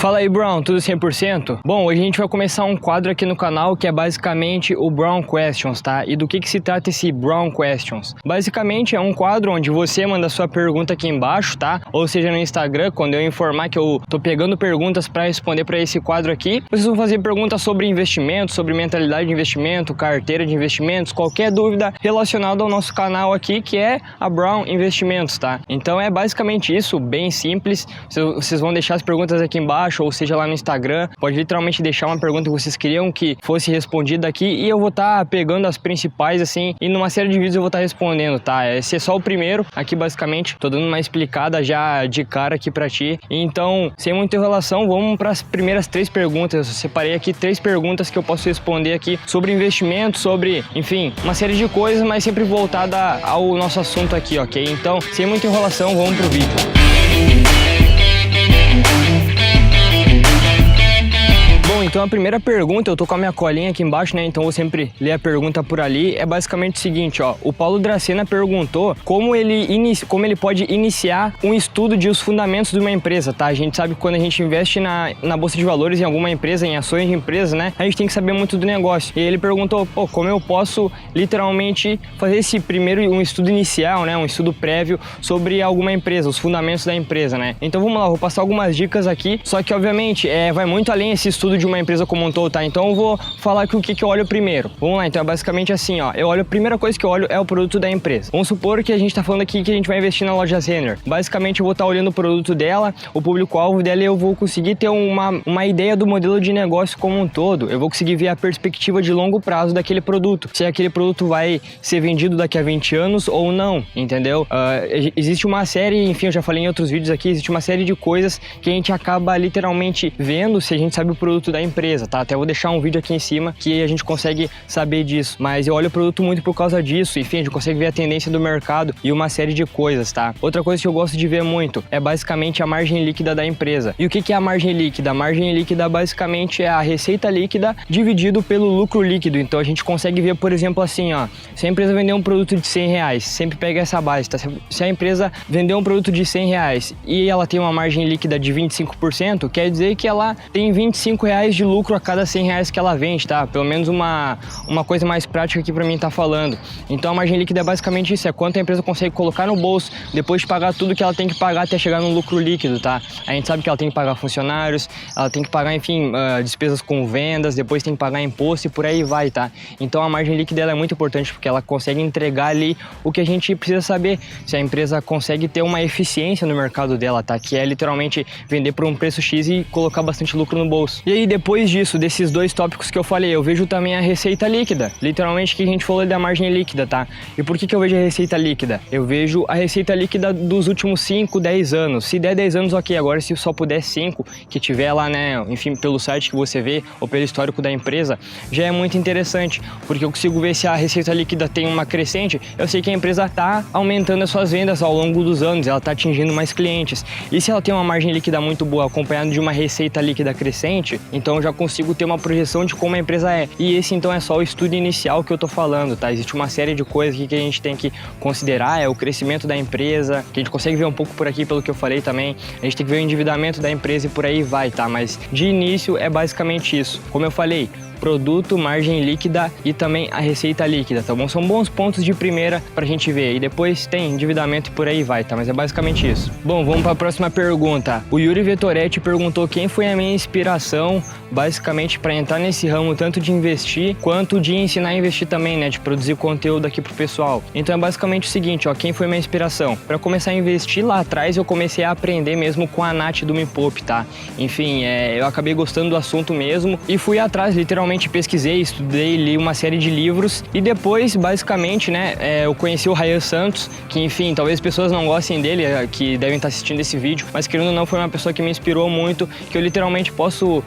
Fala aí, Brown, tudo 100%? Bom, hoje a gente vai começar um quadro aqui no canal que é basicamente o Brown Questions, tá? E do que se trata esse Brown Questions? Basicamente é um quadro onde você manda sua pergunta aqui embaixo, tá? Ou seja, no Instagram, quando eu informar que eu tô pegando perguntas para responder para esse quadro aqui, vocês vão fazer perguntas sobre investimento, sobre mentalidade de investimento, carteira de investimentos, qualquer dúvida relacionada ao nosso canal aqui, que é a Brown Investimentos, tá? Então é basicamente isso, bem simples. Vocês vão deixar as perguntas aqui embaixo, ou seja, lá no Instagram, pode literalmente deixar uma pergunta que vocês queriam que fosse respondida aqui e eu vou estar pegando as principais, assim, e numa série de vídeos eu vou estar respondendo, tá? Esse é só o primeiro, aqui basicamente, tô dando uma explicada já de cara aqui pra ti. Então, sem muita enrolação, vamos para as primeiras 3 perguntas. Eu separei aqui 3 perguntas que eu posso responder aqui sobre investimento, sobre, enfim, uma série de coisas, mas sempre voltada ao nosso assunto aqui, ok? Então, sem muita enrolação, vamos pro vídeo. Bom, então a primeira pergunta, eu tô com a minha colinha aqui embaixo, né? Então eu sempre ler a pergunta por ali. É basicamente o seguinte, ó. O Paulo Dracena perguntou como ele pode iniciar um estudo de os fundamentos de uma empresa, tá? A gente sabe que quando a gente investe na bolsa de valores em alguma empresa, em ações de empresa, né? A gente tem que saber muito do negócio. E ele perguntou, pô, como eu posso literalmente fazer esse primeiro, um estudo inicial, né? Um estudo prévio sobre alguma empresa, os fundamentos da empresa, né? Então vamos lá, vou passar algumas dicas aqui. Só que obviamente vai muito além esse estudo de uma empresa como um todo, tá? Então eu vou falar aqui o que eu olho primeiro. Vamos lá, então é basicamente assim, ó. Eu olho, a primeira coisa que eu olho é o produto da empresa. Vamos supor que a gente tá falando aqui que a gente vai investir na loja Renner. Basicamente eu vou estar olhando o produto dela, o público-alvo dela, e eu vou conseguir ter uma ideia do modelo de negócio como um todo. Eu vou conseguir ver a perspectiva de longo prazo daquele produto. Se aquele produto vai ser vendido daqui a 20 anos ou não, entendeu? Existe uma série, enfim, eu já falei em outros vídeos aqui, existe uma série de coisas que a gente acaba literalmente vendo se a gente sabe o produto da empresa, tá? Até vou deixar um vídeo aqui em cima que a gente consegue saber disso, mas eu olho o produto muito por causa disso, enfim, a gente consegue ver a tendência do mercado e uma série de coisas, tá? Outra coisa que eu gosto de ver muito é basicamente a margem líquida da empresa. E o que é a margem líquida? A margem líquida basicamente é a receita líquida dividido pelo lucro líquido. Então a gente consegue ver, por exemplo, assim, ó, se a empresa vender um produto de 100 reais, sempre pega essa base, tá? Se a empresa vender um produto de 100 reais e ela tem uma margem líquida de 25%, quer dizer que ela tem 25 reais de lucro a cada 100 reais que ela vende, tá? Pelo menos uma coisa mais prática aqui pra mim tá falando. Então a margem líquida é basicamente isso, é quanto a empresa consegue colocar no bolso depois de pagar tudo que ela tem que pagar até chegar no lucro líquido, tá? A gente sabe que ela tem que pagar funcionários, ela tem que pagar, enfim, despesas com vendas, depois tem que pagar imposto e por aí vai, tá? Então a margem líquida ela é muito importante porque ela consegue entregar ali o que a gente precisa saber, se a empresa consegue ter uma eficiência no mercado dela, tá? Que é literalmente vender por um preço X e colocar bastante lucro no bolso. E aí depois disso, desses 2 tópicos que eu falei, eu vejo também a receita líquida, literalmente que a gente falou da margem líquida, tá? E por que eu vejo a receita líquida? Eu vejo a receita líquida dos últimos 5, 10 anos. Se der 10 anos, ok. Agora se só puder 5, que tiver lá, né, enfim, pelo site que você vê ou pelo histórico da empresa, já é muito interessante, porque eu consigo ver se a receita líquida tem uma crescente, eu sei que a empresa tá aumentando as suas vendas ao longo dos anos, ela tá atingindo mais clientes. E se ela tem uma margem líquida muito boa, acompanhado de uma receita líquida crescente, então eu já consigo ter uma projeção de como a empresa é. E esse então é só o estudo inicial que eu tô falando, tá? Existe uma série de coisas aqui que a gente tem que considerar, é o crescimento da empresa, que a gente consegue ver um pouco por aqui pelo que eu falei também. A gente tem que ver o endividamento da empresa e por aí vai, tá? Mas de início é basicamente isso. Como eu falei, produto, margem líquida e também a receita líquida, tá bom? São bons pontos de primeira pra gente ver. E depois tem endividamento e por aí vai, tá? Mas é basicamente isso. Bom, vamos pra próxima pergunta. O Yuri Vettoretti perguntou quem foi a minha inspiração, basicamente, pra entrar nesse ramo, tanto de investir quanto de ensinar a investir também, né? De produzir conteúdo aqui pro pessoal. Então é basicamente o seguinte, ó, quem foi minha inspiração? Pra começar a investir lá atrás, eu comecei a aprender mesmo com a Nath do Me Poupe, tá? Enfim, eu acabei gostando do assunto mesmo e fui atrás, literalmente pesquisei, estudei, li uma série de livros e depois, basicamente, né, eu conheci o Ryan Santos, que, enfim, talvez pessoas não gostem dele, que devem estar assistindo esse vídeo, mas querendo ou não, foi uma pessoa que me inspirou muito, que eu literalmente posso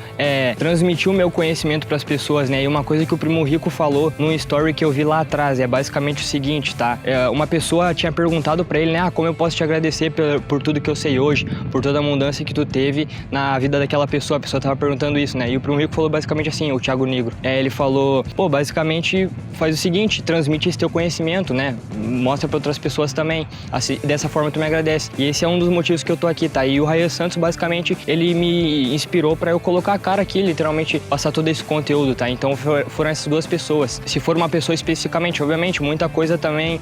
transmitir o meu conhecimento para as pessoas, né? E uma coisa que o Primo Rico falou num story que eu vi lá atrás, é basicamente o seguinte, tá? Uma pessoa tinha perguntado para ele, né, como eu posso te agradecer por tudo que eu sei hoje, por toda a mudança que tu teve na vida daquela pessoa, a pessoa tava perguntando isso, né? E o Primo Rico falou basicamente assim, o Thiago Negro. Ele falou, pô, basicamente faz o seguinte, transmite esse teu conhecimento, né? Mostra para outras pessoas também. Assim, dessa forma tu me agradece. E esse é um dos motivos que eu tô aqui, tá? E o Rayan Santos, basicamente, ele me inspirou para eu colocar a cara aqui, literalmente passar todo esse conteúdo, tá? Então foram essas duas pessoas. Se for uma pessoa especificamente, obviamente, muita coisa também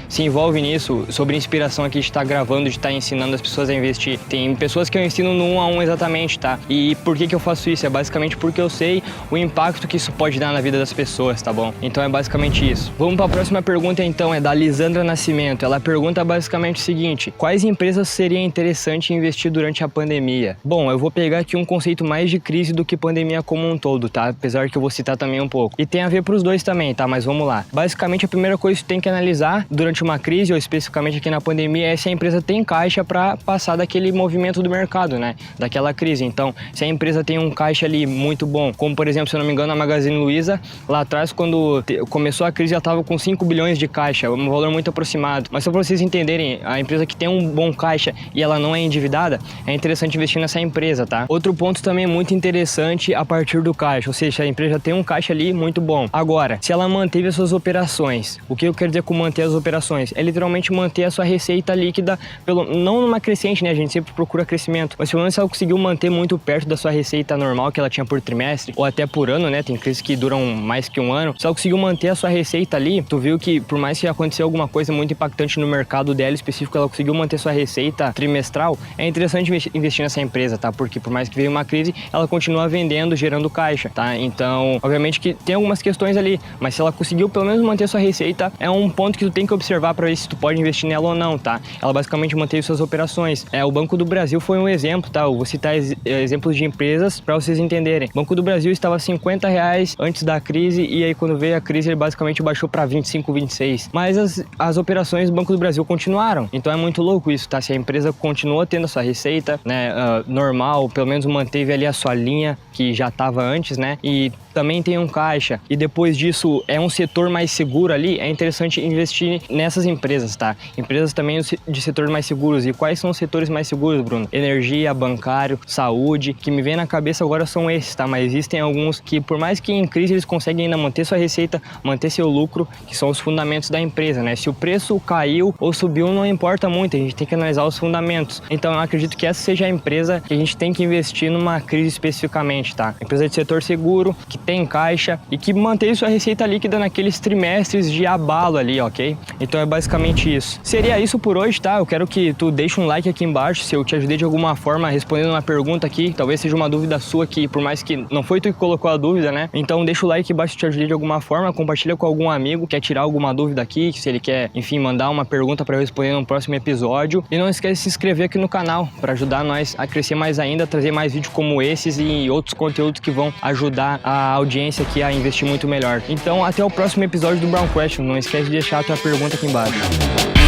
se envolve nisso, sobre inspiração aqui de estar gravando, de estar ensinando as pessoas a investir. Tem pessoas que eu ensino no 1 a 1 exatamente, tá? E por que eu faço isso? É basicamente porque eu sei o impacto que isso pode dar na vida das pessoas, tá bom? Então é basicamente isso. Vamos para a próxima pergunta então, é da Lisandra Nascimento. Ela pergunta basicamente o seguinte: quais empresas seria interessante investir durante a pandemia? Bom, eu vou pegar aqui um conceito mais de crise do que pandemia como um todo, tá? Apesar que eu vou citar também um pouco. E tem a ver pros dois também, tá? Mas vamos lá. Basicamente, a primeira coisa que tu tem que analisar durante uma crise, ou especificamente aqui na pandemia, é se a empresa tem caixa para passar daquele movimento do mercado, né? Daquela crise. Então, se a empresa tem um caixa ali muito bom, como por exemplo, se eu não me engano, a Magazine Luiza, lá atrás, quando começou a crise, ela estava com 5 bilhões de caixa, um valor muito aproximado. Mas só para vocês entenderem, a empresa que tem um bom caixa e ela não é endividada, é interessante investir nessa empresa, tá? Outro ponto também muito interessante a partir do caixa, ou seja, a empresa tem um caixa ali muito bom. Agora, se ela manteve as suas operações, o que eu quero dizer com manter as operações? É literalmente manter a sua receita líquida, não numa crescente, né? A gente sempre procura crescimento, mas pelo menos se ela conseguiu manter muito perto da sua receita normal que ela tinha por trimestre, ou até por ano, né? Tem crises que duram mais que um ano. Se ela conseguiu manter a sua receita ali, tu viu que por mais que aconteceu alguma coisa muito impactante no mercado dela específico, ela conseguiu manter sua receita trimestral, é interessante investir nessa empresa, tá? Porque por mais que veio uma crise, ela continua vendendo, gerando caixa, tá? Então, obviamente que tem algumas questões ali, mas se ela conseguiu pelo menos manter sua receita, é um ponto que tu tem que observar para ver se tu pode investir nela ou não, tá? Ela basicamente manteve suas operações. O Banco do Brasil foi um exemplo, tá? Eu vou citar exemplos de empresas para vocês entenderem. O Banco do Brasil estava R$50 antes da crise e aí quando veio a crise ele basicamente baixou para 25, 26. Mas as operações do Banco do Brasil continuaram. Então é muito louco isso, tá? Se a empresa continuou tendo a sua receita, né, normal, pelo menos manteve ali a sua linha que já estava antes, né? E também tem um caixa e depois disso é um setor mais seguro ali, é interessante investir nessas empresas, tá? Empresas também de setores mais seguros. E quais são os setores mais seguros, Bruno? Energia, bancário, saúde, que me vem na cabeça agora são esses, tá? Mas existem alguns que por mais que em crise eles conseguem ainda manter sua receita, manter seu lucro, que são os fundamentos da empresa, né? Se o preço caiu ou subiu não importa muito, a gente tem que analisar os fundamentos. Então eu acredito que essa seja a empresa que a gente tem que investir numa crise especificamente, tá? Empresa de setor seguro, que tem caixa e que mantém sua receita líquida naqueles trimestres de abalo ali, ok? Então é basicamente isso. Seria isso por hoje, tá? Eu quero que tu deixe um like aqui embaixo se eu te ajudei de alguma forma respondendo uma pergunta aqui, talvez seja uma dúvida sua que por mais que não foi tu que colocou a dúvida, né? Então deixa o like aqui embaixo se te ajudei de alguma forma, compartilha com algum amigo que quer tirar alguma dúvida aqui, se ele quer, enfim, mandar uma pergunta para eu responder no próximo episódio. E não esquece de se inscrever aqui no canal para ajudar nós a crescer mais ainda, trazer mais vídeos como esses e outros conteúdos que vão ajudar a audiência aqui a investir muito melhor. Então até o próximo episódio do Brown Question. Não esquece de deixar a tua pergunta aqui embaixo.